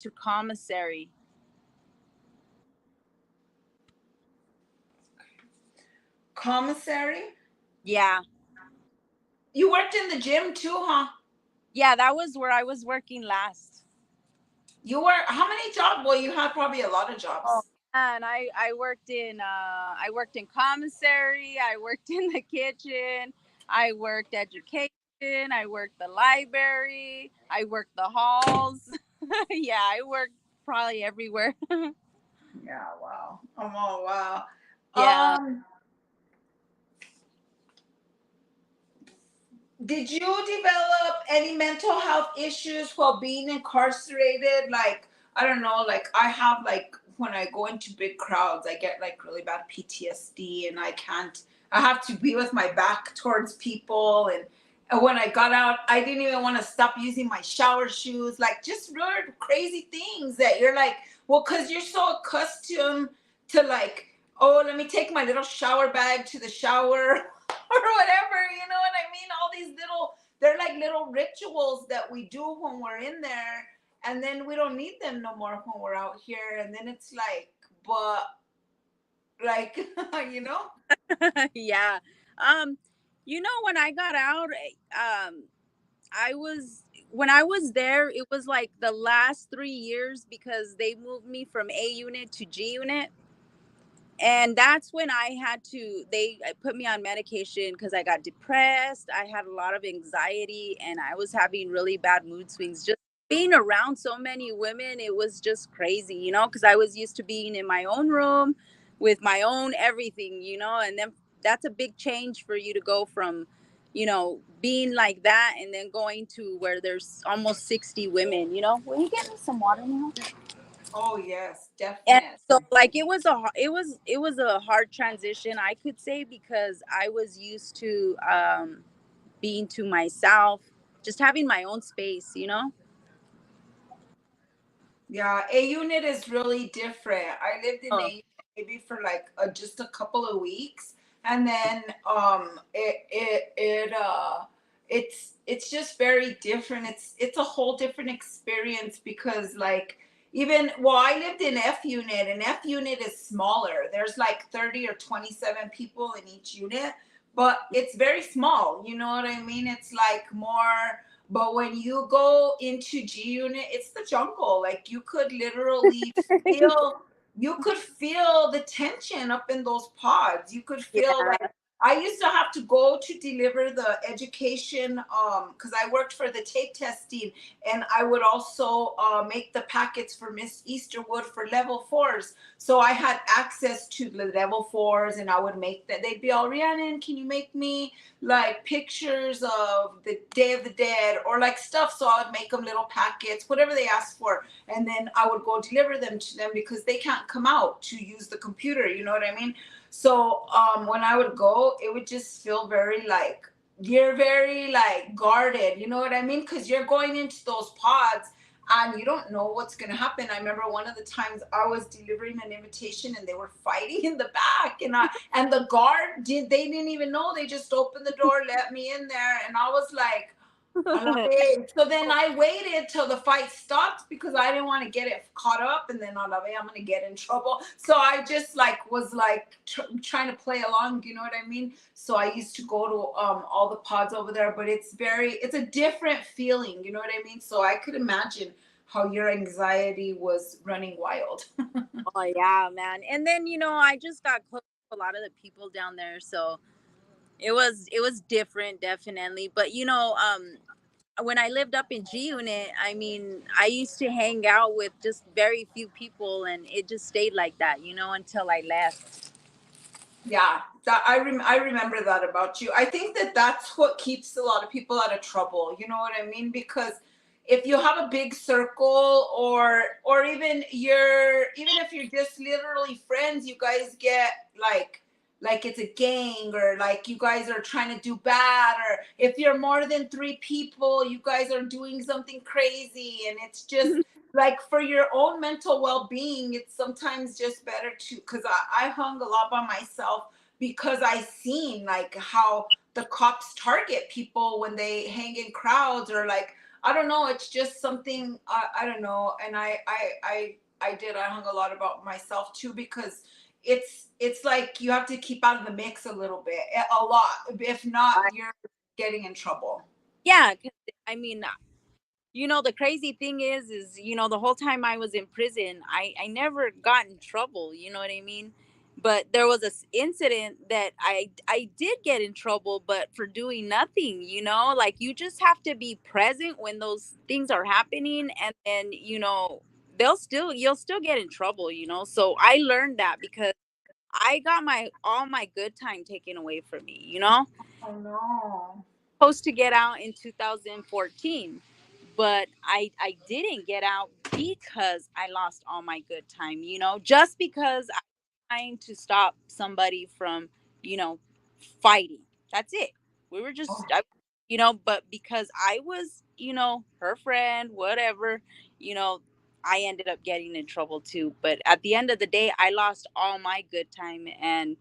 to commissary. Commissary? Yeah. You worked in the gym too, huh? Yeah, that was where I was working last. You were, how many jobs? Well, you had probably a lot of Oh, jobs. and I worked in commissary, I worked in the kitchen, I worked education, I worked the library, I worked the halls. Yeah, I worked probably everywhere. Yeah, wow. Oh, wow. Yeah. Um, did you develop any mental health issues while being incarcerated? Like, I don't know, like I have like when I go into big crowds, I get like really bad PTSD and I have to be with my back towards people and when I got out, I didn't even want to stop using my shower shoes, like just really crazy things that you're like, well, because you're so accustomed to like, oh, let me take my little shower bag to the shower or whatever, you know what I mean? All these little, they're like little rituals that we do when we're in there, and then we don't need them no more when we're out here. And then it's like, but like, you know? Yeah. Um, when I got out, I was when I was there, it was like the last 3 years because they moved me from A unit to G unit. And that's when I had to, they put me on medication because I got depressed. I had a lot of anxiety and I was having really bad mood swings. Just being around so many women, it was just crazy, because I was used to being in my own room with my own everything, and then that's a big change for you to go from, being like that and then going to where there's almost 60 women, Will you get me some water now? Oh yes, And so definitely. like it was a hard transition, I could say, because I was used to being to myself, just having my own space. Yeah, a unit is really different. I lived in a Oh, unit maybe for like just a couple of weeks, and then it's just very different. It's a whole different experience because like even well, I lived in F unit, and F unit is smaller. There's like 30 or 27 people in each unit, but it's very small. You know what I mean? It's like more, but when you go into G Unit, it's the jungle. Like you could feel the tension up in those pods. You could feel like yeah. I used to have to go to deliver the education because I worked for the tape testing, and I would also make the packets for Miss Easterwood for level fours. So I had access to the level fours, and I would make that. They'd be all, Rhiannon, can you make me like pictures of the Day of the Dead or like stuff? So I would make them little packets, whatever they asked for, and then I would go deliver them to them because they can't come out to use the computer. You know what I mean? So when I would go, it would just feel very like you're very like guarded. You know what I mean? Because you're going into those pods and you don't know what's going to happen. I remember one of the times I was delivering an invitation and they were fighting in the back, and the guard they didn't even know. They just opened the door, let me in there, and I was like, so then I waited till the fight stopped because I didn't want to get it caught up, and then I'm gonna get in trouble. So I just like was like trying to play along. You know what I mean? So I used to go to all the pods over there, but it's a different feeling. You know what I mean? So I could imagine how your anxiety was running wild. Oh yeah, man. And then I just got close to a lot of the people down there, so it was different, definitely. But when I lived up in G Unit, I mean, I used to hang out with just very few people, and it just stayed like that, until I left. Yeah, I remember that about you. I think that that's what keeps a lot of people out of trouble. You know what I mean? Because if you have a big circle, or even if you're just literally friends, you guys get like it's a gang, or like you guys are trying to do bad, or if you're more than three people, you guys are doing something crazy, and it's just like for your own mental well-being, it's sometimes just better to, because I hung a lot by myself because I seen like how the cops target people when they hang in crowds, or like I don't know. It's just something I don't know. And I hung a lot about myself too because it's like you have to keep out of the mix a little bit, a lot. If not, I, you're getting in trouble. yeah, 'cause, I mean, the crazy thing is the whole time I was in prison, I never got in trouble. You know what I mean? But there was this incident that I did get in trouble, but for doing nothing. Like you just have to be present when those things are happening, and then you'll still get in trouble. So I learned that because I got my all my good time taken away from me. Oh no. Supposed to get out in 2014, but I didn't get out because I lost all my good time, just because I'm trying to stop somebody from, you know, fighting. That's it. We were just but because I was, her friend, whatever, you know, I ended up getting in trouble too. But at the end of the day, I lost all my good time, and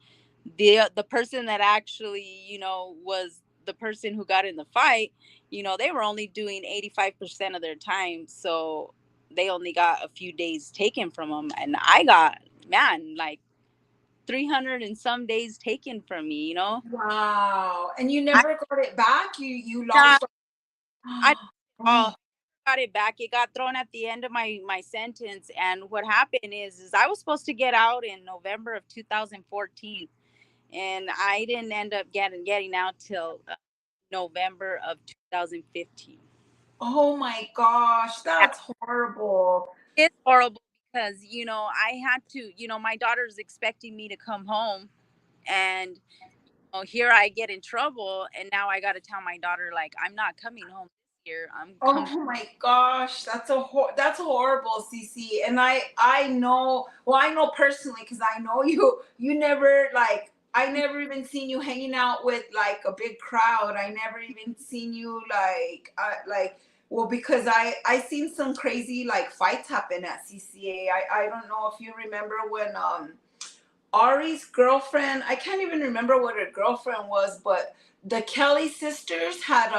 the person that actually, was the person who got in the fight, they were only doing 85% of their time. So they only got a few days taken from them. And I got, man, like 300 and some days taken from me. Wow. And you I, never got it back? You not, lost. I, Oh, got it back. It got thrown at the end of my sentence. And what happened is I was supposed to get out in November of 2014. And I didn't end up getting out till November of 2015. oh my gosh, that's horrible. It's horrible because I had to, my daughter's expecting me to come home, and here I get in trouble, and now I got to tell my daughter, like, I'm not coming home this year. I'm coming. Oh my gosh, that's horrible, Cece. And I know, well, I know personally because I know you never like I never even seen you hanging out with like a big crowd. I never even seen you like well because I seen some crazy like fights happen at CCA. I don't know if you remember when Ari's girlfriend, I can't even remember what her girlfriend was, but the Kelly sisters had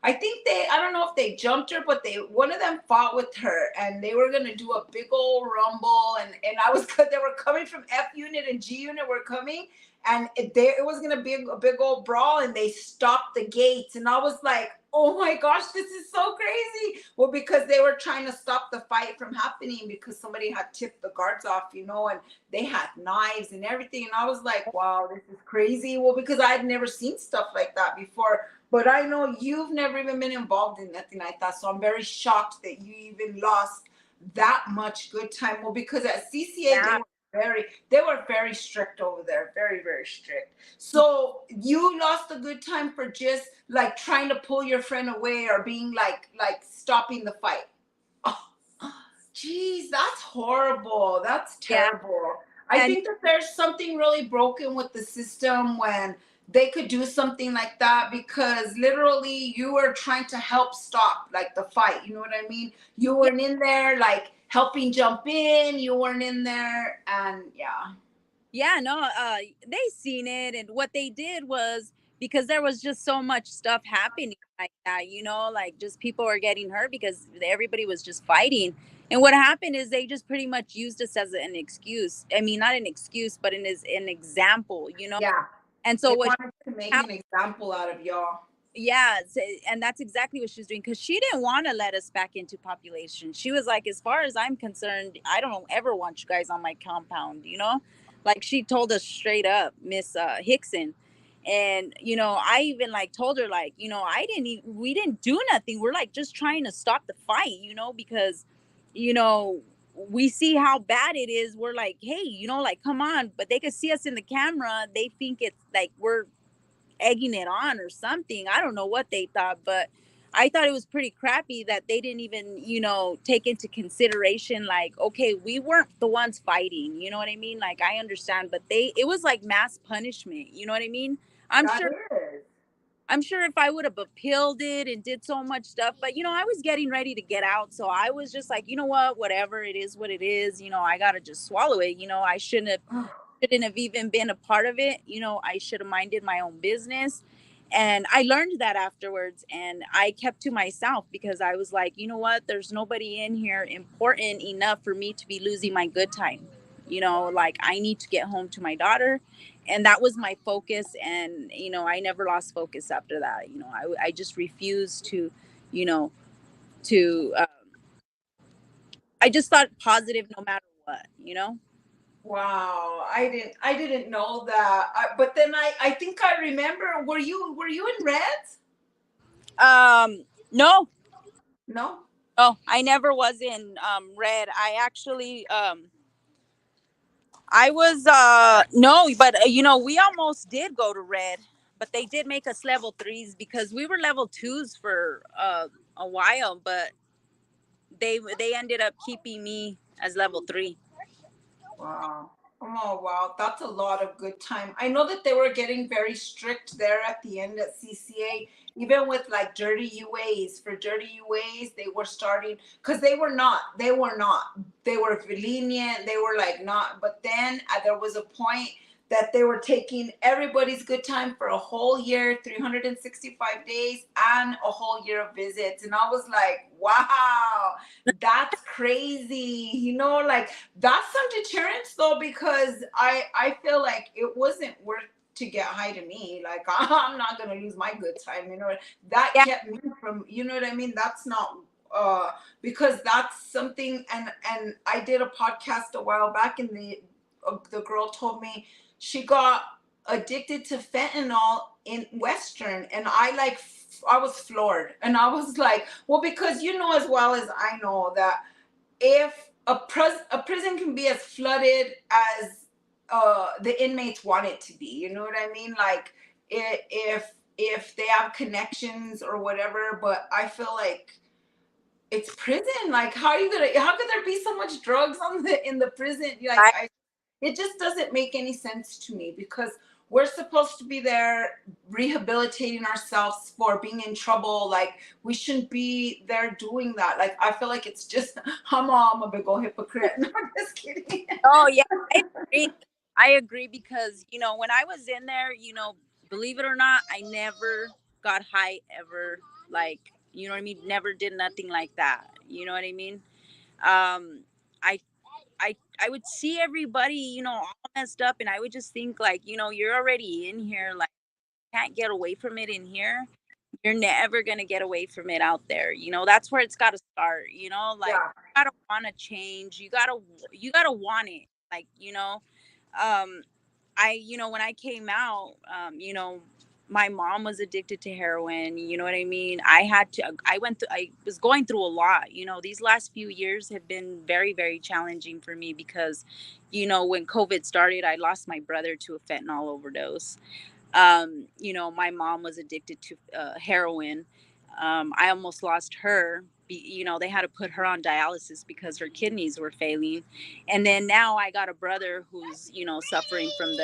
I think I don't know if they jumped her, but one of them fought with her and they were going to do a big old rumble. And I was, they were coming from F unit and G unit were coming and it was going to be a big old brawl and they stopped the gates. And I was like, oh my gosh, this is so crazy. Well, because they were trying to stop the fight from happening because somebody had tipped the guards off, and they had knives and everything. And I was like, wow, this is crazy. Well, because I had never seen stuff like that before. But I know you've never even been involved in nothing like that. So I'm very shocked that you even lost that much good time. Well, because at CCA, Yeah. they were very strict over there. Very, very strict. So you lost a good time for just like trying to pull your friend away or being like stopping the fight. Oh, geez, that's horrible. That's Yeah. terrible. I And think that there's something really broken with the system when they could do something like that because literally you were trying to help stop like the fight. You know what I mean? You yeah, weren't in there like helping jump in. You weren't in there, and yeah, yeah, no, they seen it, and what they did was, because there was just so much stuff happening like that, like just people were getting hurt because everybody was just fighting. And what happened is they just pretty much used us as an excuse. I mean, not an excuse, but an example. yeah. And so They what wanted to make an example out of y'all. yeah, and that's exactly what she was doing, because she didn't want to let us back into population. She was like, as far as I'm concerned, I don't ever want you guys on my compound. Like, she told us straight up, Miss Hickson. And I even like told her, like, we didn't do nothing. We're like just trying to stop the fight, because you know we see how bad it is. We're like, hey, like, come on. But they could see us in the camera, they think it's like we're egging it on or something. I don't know what they thought, but I thought it was pretty crappy that they didn't even, take into consideration, like, okay, we weren't the ones fighting. You know what I mean? Like, I understand, but it was like mass punishment. You know what I mean? I'm That sure. is. I'm sure if I would have appealed it and did so much stuff, but I was getting ready to get out, so I was just like, you know what, whatever it is, what it is. I gotta just swallow it. I shouldn't have even been a part of it. I should have minded my own business. And I learned that afterwards, and I kept to myself because I was like, you know what, there's nobody in here important enough for me to be losing my good time. Like, I need to get home to my daughter. And that was my focus. And I never lost focus after that. I just refused to, you know to I just thought positive no matter what. Wow, I didn't know that. But then I think I remember. Were you in Reds? No. No. Oh, I never was in red. I was no, but we almost did go to red, but they did make us level 3s because we were level 2s for a while, but they ended up keeping me as level 3. Wow. Oh, wow. That's a lot of good time. I know that they were getting very strict there at the end at CCA, even with like dirty UAs. For dirty UAs, they were starting because they were lenient. They were like not, but then there was a point that they were taking everybody's good time for a whole year, 365 days, and a whole year of visits. And I was like, wow, that's crazy. Like that's some deterrence though, because I feel like it wasn't worth to get high to me. Like I'm not gonna lose my good time. That Yeah, kept me from. You know what I mean? That's not because that's something. And I did a podcast a while back, and the girl told me she got addicted to fentanyl in Western, and I was floored, and I was like, well, because as well as I know that if a prison can be as flooded as the inmates want it to be, you know what I mean? Like if they have connections or whatever, but I feel like it's prison. Like how could there be so much drugs in the prison? Like I, it just doesn't make any sense to me, because we're supposed to be there rehabilitating ourselves for being in trouble. Like we shouldn't be there doing that. Like I feel like it's just I'm a big old hypocrite. No, I'm just kidding. oh yeah, agree. I agree because when I was in there, believe it or not, I never got high ever. Like, you know what I mean? Never did nothing like that. You know what I mean? I I would see everybody, all messed up, and I would just think like, you're already in here, like can't get away from it in here. You're never gonna get away from it out there. That's where it's gotta start, like Yeah. you gotta wanna change. You gotta want it. Like, um when I came out, my mom was addicted to heroin. You know what I mean? I was going through a lot. These last few years have been very, very challenging for me because, when COVID started, I lost my brother to a fentanyl overdose. My mom was addicted to heroin. I almost lost her. They had to put her on dialysis because her kidneys were failing. And then now I got a brother who's, suffering from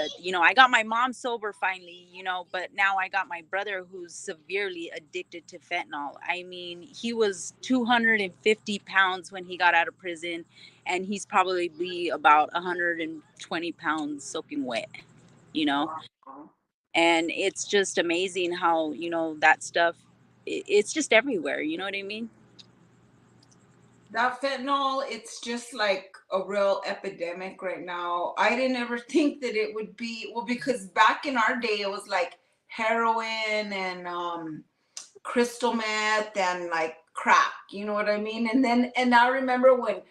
I got my mom sober finally, but now I got my brother who's severely addicted to fentanyl. I mean, he was 250 pounds when he got out of prison, and he's probably about 120 pounds soaking wet, you know? Wow. And it's just amazing how that stuff, it's just everywhere, you know what I mean? That fentanyl, it's just like a real epidemic right now. I didn't ever think that it would be, well, because back in our day it was like heroin and crystal meth and like crack, you know what I mean? And I remember when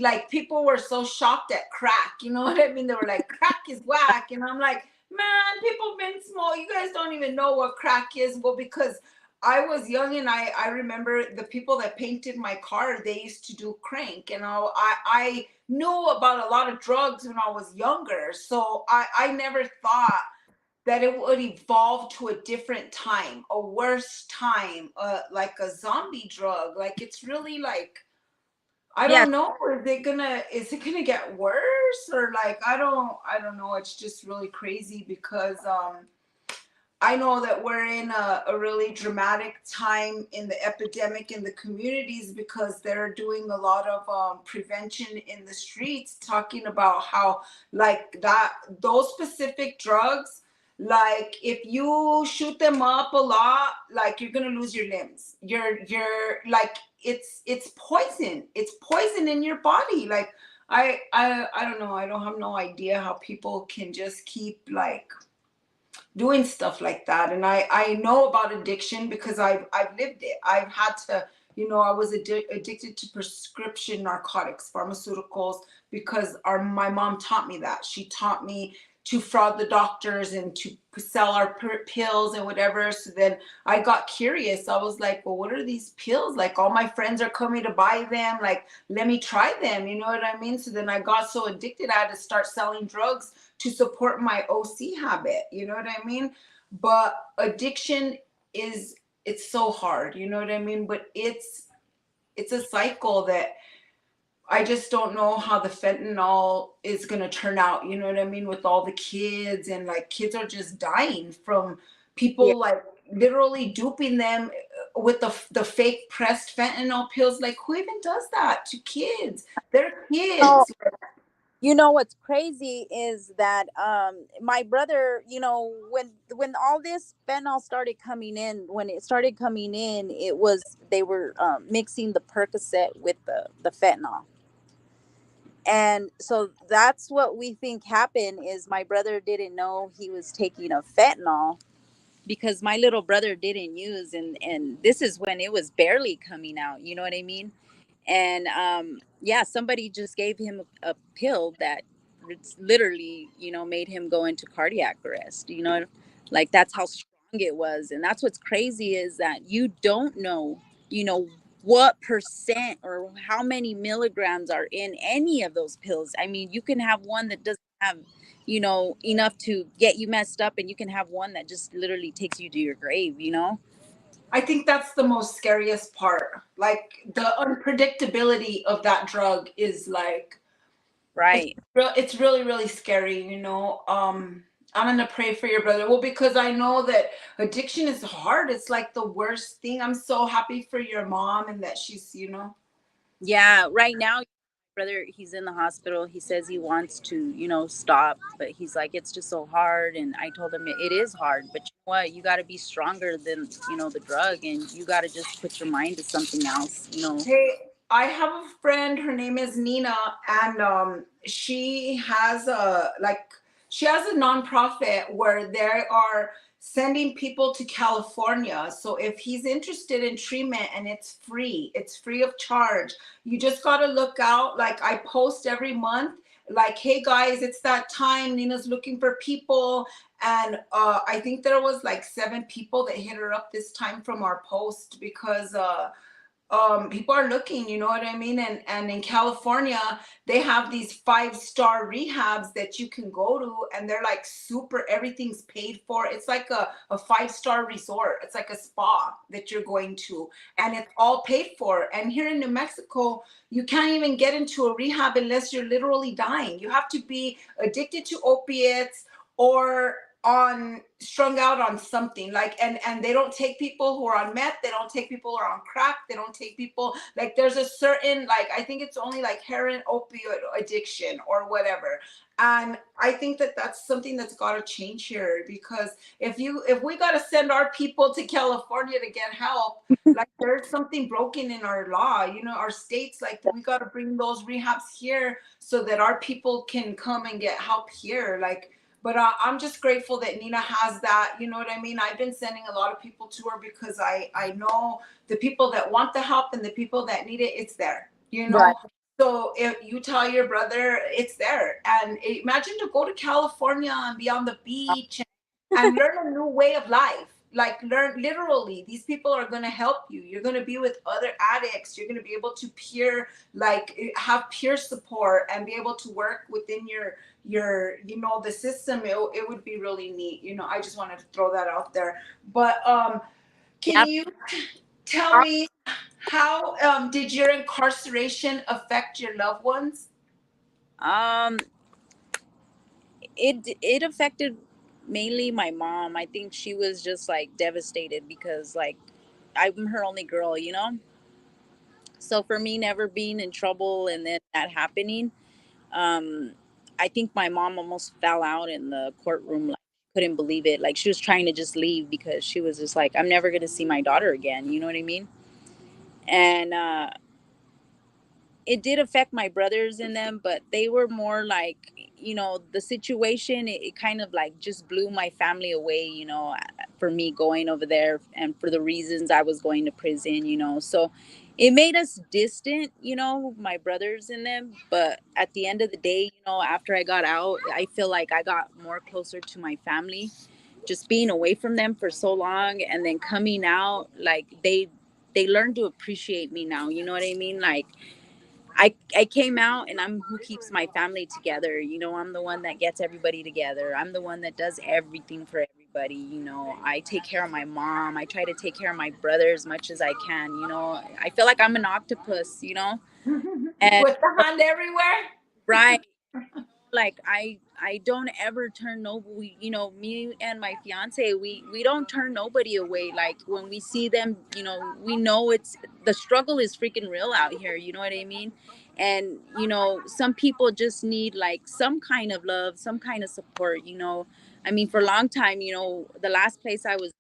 like people were so shocked at crack, you know what I mean? They were like, crack is whack. And I'm like, man, people have been small, you guys don't even know what crack is. Well, because I was young, and I remember the people that painted my car, they used to do crank. I knew about a lot of drugs when I was younger, so I never thought that it would evolve to a different time, a worse time, like a zombie drug. Like it's really like, I Yes. don't know. Is it gonna get worse, or like I don't know. It's just really crazy because I know that we're in a really dramatic time in the epidemic in the communities, because they're doing a lot of prevention in the streets, talking about how like that those specific drugs, Like if you shoot them up a lot, like you're gonna lose your limbs. You're like it's poison. It's poison in your body. Like I don't know. I don't have no idea how people can just keep like doing stuff like that. And I know about addiction because I've lived it. I've had to, I was addicted to prescription narcotics, pharmaceuticals, because our my mom taught me that. She taught me to fraud the doctors and to sell our pills and whatever. So then I got curious. I was like, well, what are these pills? Like all my friends are coming to buy them. Like, let me try them. You know what I mean? So then I got so addicted, I had to start selling drugs to support my OC habit. You know what I mean? But addiction is, it's so hard. You know what I mean? But it's a cycle that I just don't know how the fentanyl is going to turn out. You know what I mean? With all the kids, and like kids are just dying from Yeah. people like literally duping them with the fake pressed fentanyl pills. Like who even does that to kids? They're Oh, kids. what's crazy is that my brother, when all this fentanyl started coming in, when it started coming in, it was they were mixing the Percocet with the fentanyl. And so that's what we think happened is my brother didn't know he was taking a fentanyl because my little brother didn't use, and this is when it was barely coming out, you know what I mean? And yeah, somebody just gave him a pill that it's literally, made him go into cardiac arrest, like that's how strong it was. And that's what's crazy is that you don't know, you know what percent or how many milligrams are in any of those pills. I mean, you can have one that doesn't have, enough to get you messed up, and you can have one that just literally takes you to your grave. I think that's the most scariest part. Like the unpredictability of that drug is like Right. it's really really scary. I'm gonna pray for your brother. Well, because I know that addiction is hard. It's like the worst thing. I'm so happy for your mom and that she's. Yeah, right now, brother, he's in the hospital. He says he wants to, stop, but he's like, it's just so hard. And I told him it is hard, but you know what? You got to be stronger than, the drug, and you got to just put your mind to something else. Hey, I have a friend. Her name is Nina, and she has a nonprofit where they are sending people to California. So if he's interested in treatment, and it's free of charge. You just got to look out. Like I post every month. Like, hey guys, it's that time. Nina's looking for people, and I think there was like 7 people that hit her up this time from our post because people are looking, you know what I mean? And in California, they have these 5-star rehabs that you can go to, and they're like super, everything's paid for. It's like a 5-star resort. It's like a spa that you're going to, and it's all paid for. And here in New Mexico, you can't even get into a rehab unless you're literally dying. You have to be addicted to opiates or on strung out on something. Like, and they don't take people who are on meth, they don't take people who are on crack, they don't take people, like there's a certain, like I think it's only like heroin, opioid addiction or whatever. And I think that that's something that's got to change here, because if we got to send our people to California to get help, like there's something broken in our law, our states. Like we got to bring those rehabs here so that our people can come and get help here. Like, but I'm just grateful that Nina has that. You know what I mean? I've been sending a lot of people to her because I know the people that want the help and the people that need it, it's there. Right. So if you tell your brother, it's there. And imagine to go to California and be on the beach and learn a new way of life. Like learn literally, these people are going to help you. You're going to be with other addicts. You're going to be able to have peer support and be able to work within the system. It would be really neat. I just wanted to throw that out there. But can Yeah. you tell me how did your incarceration affect your loved ones? Um, it affected mainly my mom. I think she was just like devastated because like I'm her only girl. So for me never being in trouble and then that happening, um, I think my mom almost fell out in the courtroom. Like couldn't believe it. Like she was trying to just leave because she was just like, I'm never gonna see my daughter again. You know what I mean? And it did affect my brothers in them, but they were more like, the situation, it kind of like just blew my family away, for me going over there and for the reasons I was going to prison, so it made us distant, my brothers in them. But at the end of the day, after I got out, I feel like I got more closer to my family, just being away from them for so long and then coming out. Like they learned to appreciate me now, you know what I mean? Like I came out and I'm who keeps my family together. I'm the one that gets everybody together. I'm the one that does everything for everybody. I take care of my mom. I try to take care of my brother as much as I can. I feel like I'm an octopus, and With the hand everywhere. right, like I don't ever turn nobody, me and my fiance, we don't turn nobody away. Like when we see them, we know it's the struggle is freaking real out here, you know what I mean? And some people just need like some kind of love, some kind of support. I mean, for a long time, the last place I was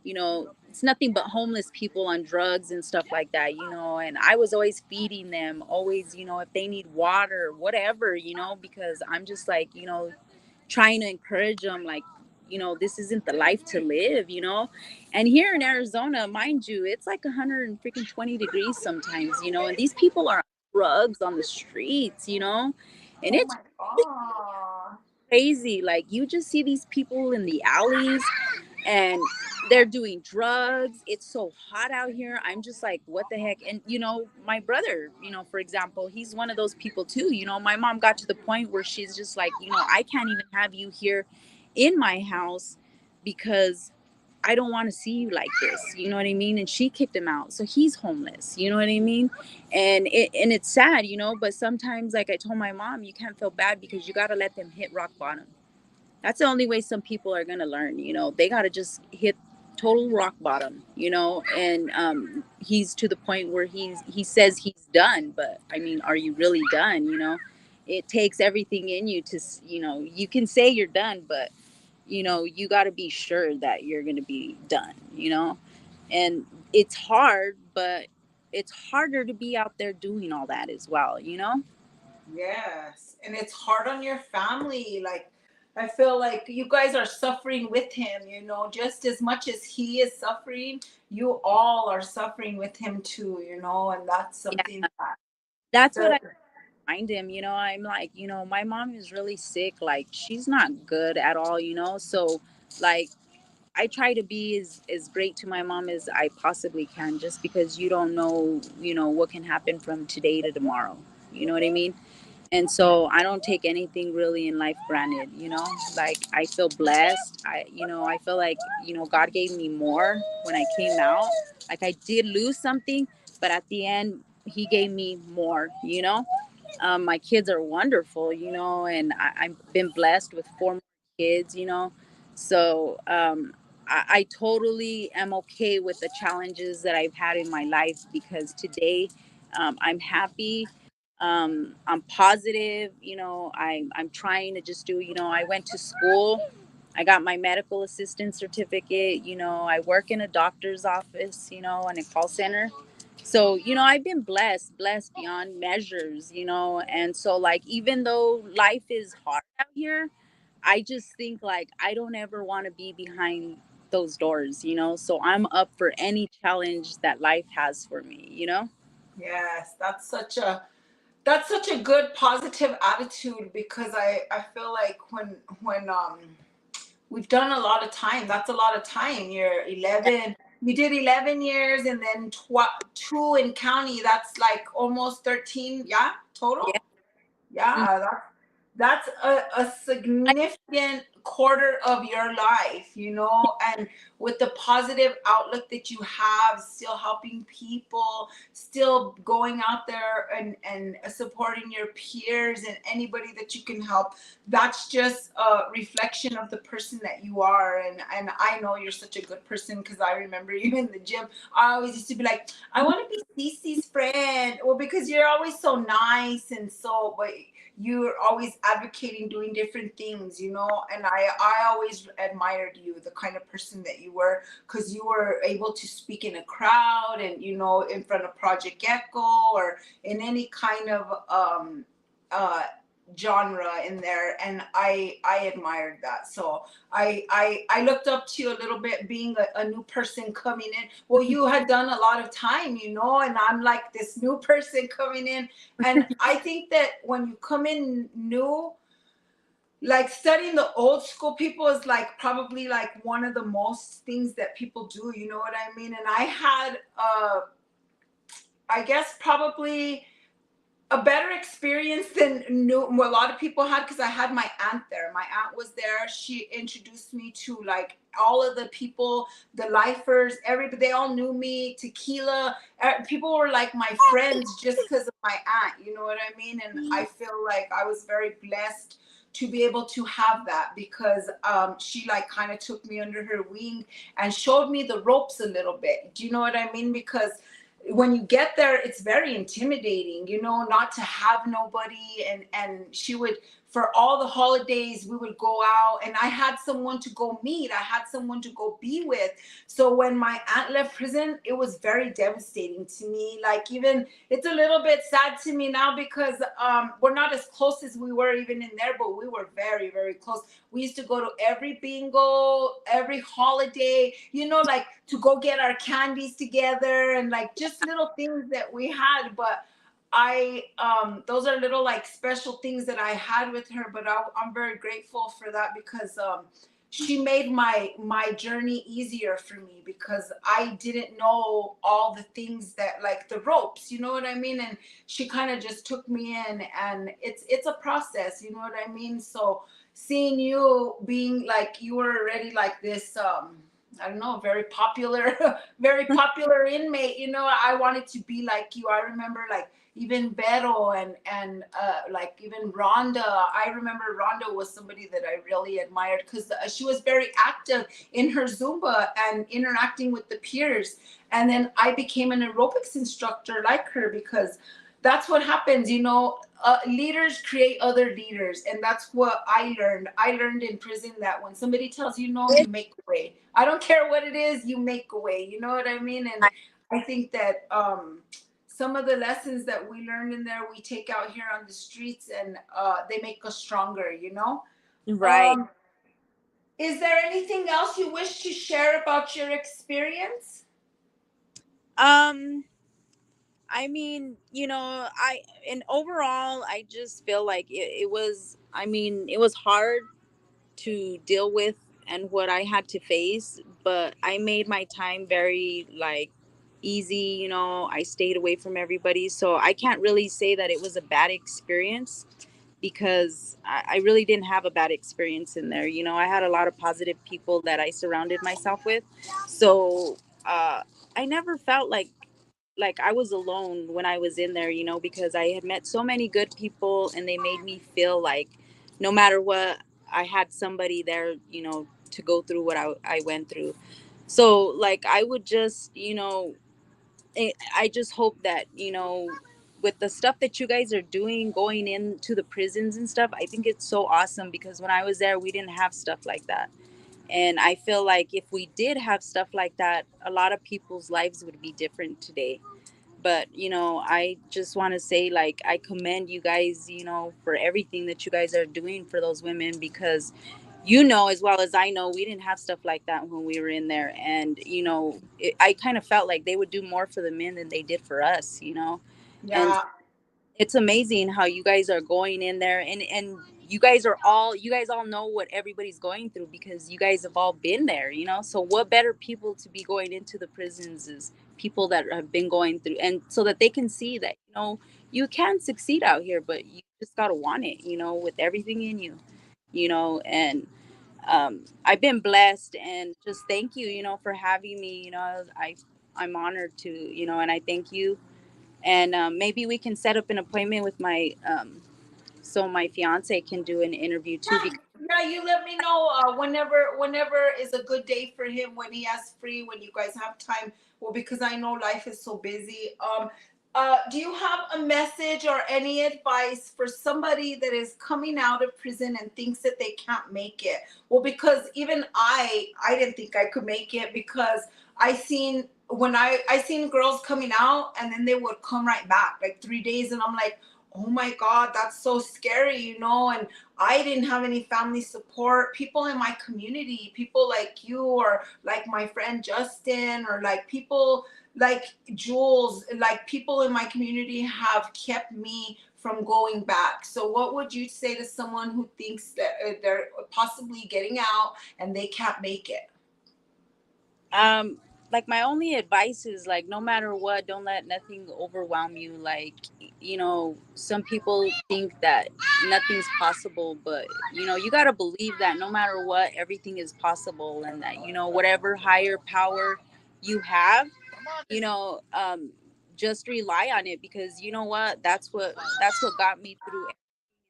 living, it's nothing but homeless people on drugs and stuff like that, and I was always feeding them, always, if they need water, whatever, because I'm just like, trying to encourage them, like, this isn't the life to live, and here in Arizona, mind you, it's like 120 degrees sometimes, and these people are on drugs on the streets, and Oh it's my god. crazy. Like you just see these people in the alleys and they're doing drugs. It's so hot out here. I'm just like, what the heck? And my brother, for example, he's one of those people too. My mom got to the point where she's just like, I can't even have you here in my house because I don't want to see you like this. You know what I mean? And she kicked him out. So he's homeless. You know what I mean? And it's sad, but sometimes, like I told my mom, you can't feel bad because you got to let them hit rock bottom. That's the only way some people are going to learn. They got to just hit total rock bottom, and he's to the point where he says he's done. But I mean, are you really done? It takes everything in you to, you can say you're done, but you got to be sure that you're going to be done, and it's hard, but it's harder to be out there doing all that as well. Yes, and it's hard on your family. Like, I feel like you guys are suffering with him, just as much as he is suffering, you all are suffering with him too, and that's something Yeah, that that's what the I find him. I'm like, my mom is really sick. Like she's not good at all, so like I try to be as great to my mom as I possibly can, just because you don't know, what can happen from today to tomorrow. You know what I mean? And so I don't take anything really in life granted. Like I feel blessed. I feel like, God gave me more when I came out. Like I did lose something, but at the end he gave me more. My kids are wonderful, and I've been blessed with four more kids, so I totally am okay with the challenges that I've had in my life, because today I'm happy. I'm positive. I'm trying to just do. I went to school. I got my medical assistant certificate. I work in a doctor's office. In a call center. So I've been blessed beyond measures. And so like even though life is hard out here, I just think like I don't ever want to be behind those doors. So I'm up for any challenge that life has for me. yes, that's such a good positive attitude, because I feel like when we've done a lot of time. That's a lot of time. You did 11 years, and then two in county. That's like almost 13. Yeah, Yeah. total. Mhm. Yeah, that's a significant quarter of your life, and with the positive outlook that you have, still helping people, still going out there and supporting your peers and anybody that you can help. That's just a reflection of the person that you are. And I know you're such a good person, because I remember you in the gym. I always used to be like, I want to be Cece's friend. Well, because you're always so nice, and so, but you're always advocating doing different things, and I always admired you, the kind of person that you were, because you were able to speak in a crowd and, you know, in front of Project Gecko or in any kind of uh, genre in there, and I admired that. So I looked up to you a little bit, being a new person coming in. Well, you had done a lot of time, you know, and I'm like this new person coming in. And I think that when you come in new, like studying the old school people is like probably like one of the most things that people do, you know what I mean? And I had I guess probably a better experience than a lot of people had, because I had my aunt there. My aunt was there. She introduced me to like all of the people, the lifers, everybody. They all knew me. Tequila. People were like my friends just because of my aunt. You know what I mean? And I feel like I was very blessed to be able to have that, because she like kind of took me under her wing and showed me the ropes a little bit. Do you know what I mean? Because when you get there, it's very intimidating, you know, not to have nobody. And she would, for all the holidays, we would go out, and I had someone to go meet, I had someone to go be with. So when my aunt left prison, it was very devastating to me. Like, even it's a little bit sad to me now, because we're not as close as we were even in there, but we were very, very close. We used to go to every bingo, every holiday, you know, like to go get our candies together, and like just little things that we had. But those are little like special things that I had with her. But I'm very grateful for that, because she made my journey easier for me, because I didn't know all the things that, like the ropes, you know what I mean? And she kind of just took me in, and it's a process, you know what I mean? So seeing you being like, you were already like this I don't know, very popular very popular inmate, you know, I wanted to be like you. I remember like even Beto and like even Rhonda. I remember Rhonda was somebody that I really admired, because she was very active in her Zumba and interacting with the peers. And then I became an aerobics instructor like her, because that's what happens, you know. Leaders create other leaders, and that's what I learned in prison, that when somebody tells you no, you make a way. I don't care what it is, you make a way, you know what I mean? And I think that some of the lessons that we learned in there, we take out here on the streets, and they make us stronger, you know. Right. um, is there anything else you wish to share about your experience? Um, I mean, and overall, I just feel like it was, I mean, it was hard to deal with and what I had to face, but I made my time very like easy, I stayed away from everybody. So I can't really say that it was a bad experience, because I really didn't have a bad experience in there. I had a lot of positive people that I surrounded myself with. So I never felt like I was alone when I was in there, because I had met so many good people, and they made me feel like no matter what, I had somebody there, to go through what I went through. So like I would just, I just hope that, with the stuff that you guys are doing, going into the prisons and stuff, I think it's so awesome, because when I was there, we didn't have stuff like that. And I feel like if we did have stuff like that, a lot of people's lives would be different today. But I just want to say, like, I commend you guys, for everything that you guys are doing for those women, because as well as I know, we didn't have stuff like that when we were in there. And I kind of felt like they would do more for the men than they did for us, and Yeah. it's amazing how you guys are going in there, and you guys all know what everybody's going through, because you guys have all been there. So what better people to be going into the prisons is people that have been going through, and so that they can see that you can succeed out here, but you just got to want it, with everything in you. And I've been blessed, and just thank you, for having me. I'm honored to, and I thank you. And maybe we can set up an appointment with my so my fiance can do an interview too. Yeah, yeah, you let me know whenever is a good day for him, when he has free, when you guys have time. Well, because I know life is so busy. Do you have a message or any advice for somebody that is coming out of prison and thinks that they can't make it? Well, because even I didn't think I could make it, because I seen when I seen girls coming out and then they would come right back like 3 days, and I'm like, oh my God, that's so scary, and I didn't have any family support. People in my community, people like you, or like my friend Justin, or like people like Jules, like people in my community have kept me from going back. So, what would you say to someone who thinks that they're possibly getting out and they can't make it? um like my only advice is like no matter what, don't let nothing overwhelm you. Like, some people think that nothing's possible, but you got to believe that no matter what, everything is possible, and that whatever higher power you have, you know um just rely on it, because you know what, that's what got me through,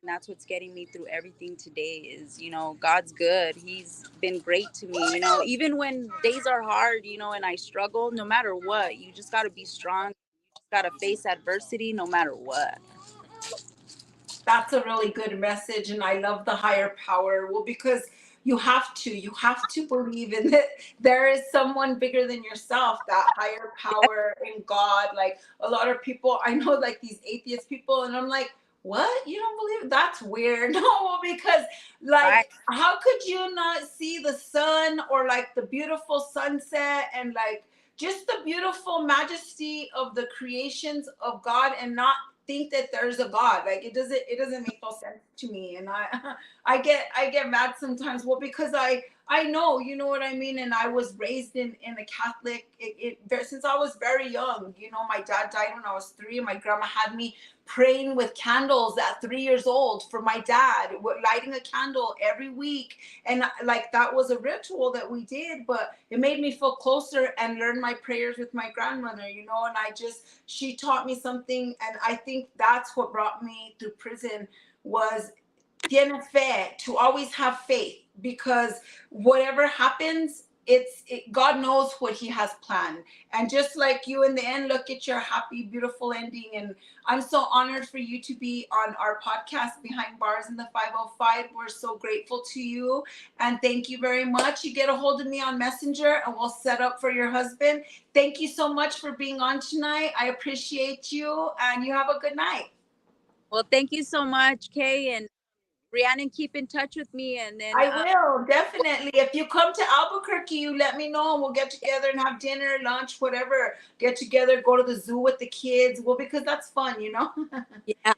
and that's what's getting me through everything today. Is God's good. He's been great to me, even when days are hard, and I struggle. No matter what, you just got to be strong. You just got to face adversity no matter what. That's a really good message, and I love the higher power. Well, because you have to believe in it. There is someone bigger than yourself, that higher power in God. Like a lot of people I know, like these atheist people, and I'm like, what, you don't believe it? That's weird. No, because Right. like how could you not see the sun, or like the beautiful sunset, and like just the beautiful majesty of the creations of God, and not think that there's a God? Like it doesn't make no sense to me. And I get mad sometimes. Well, because I know, you know what I mean. And I was raised in a Catholic, since I was very young. My dad died when I was 3, and my grandma had me praying with candles at 3 years old for my dad, lighting a candle every week. And like that was a ritual that we did, but it made me feel closer and learn my prayers with my grandmother. And she taught me something, and I think that's what brought me through prison was tiene fe, to always have faith, because whatever happens, God knows what He has planned. And just like you, in the end, look at your happy, beautiful ending. And I'm so honored for you to be on our podcast, Behind Bars in the 505. We're so grateful to you, and thank you very much. You get a hold of me on Messenger, and we'll set up for your husband. Thank you so much for being on tonight. I appreciate you, and you have a good night. Well, thank you so much, Kay, and Rhiannon. Keep in touch with me, and then I will, definitely. If you come to Albuquerque, you let me know, and we'll get together and have dinner, lunch, whatever. Get together, go to the zoo with the kids. Well, because that's fun. yeah,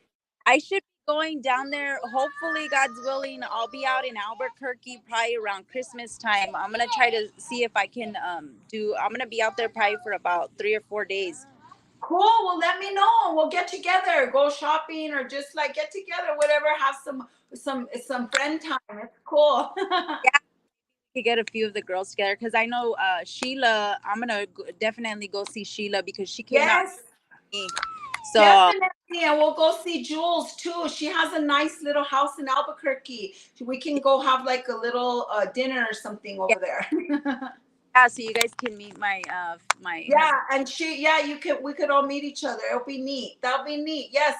I should be going down there. Hopefully, God's willing, I'll be out in Albuquerque probably around Christmas time. I'm gonna try to see if I can do. I'm gonna be out there probably for about 3 or 4 days. Cool. Well, let me know. We'll get together, go shopping, or just like get together, whatever. Have some friend time. It's cool. Yeah, we could get a few of the girls together, because I know Sheila. I'm gonna definitely go see Sheila because she came out Yes, to me. So definitely. And we'll go see Jules too. She has a nice little house in Albuquerque. We can go have like a little dinner or something yeah, over there. yeah. So you guys can meet my Yeah, husband. and we could all meet each other. It'll be neat. That'll be neat. Yes,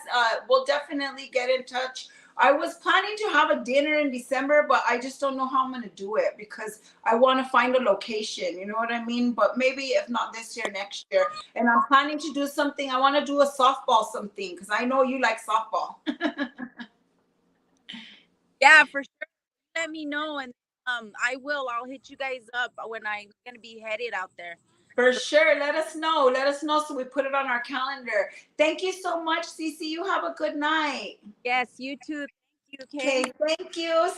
we'll definitely get in touch. I was planning to have a dinner in December, but I just don't know how I'm gonna do it, because I want to find a location. You know what I mean? But maybe if not this year, next year. And I'm planning to do something. I want to do a softball something, because I know you like softball. Yeah, for sure. Let me know, and I will. I'll hit you guys up when I'm gonna be headed out there. For sure. Let us know. Let us know so we put it on our calendar. Thank you so much, Cece. You have a good night. Yes, you too. Thank you, Okay, Kay. thank you.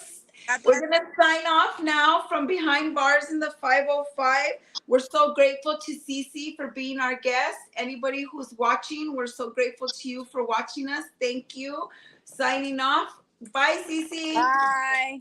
God We're bless. going to sign off now from Behind Bars in the 505. We're so grateful to Cece for being our guest. Anybody who's watching, we're so grateful to you for watching us. Thank you. Signing off. Bye, Cece. Bye.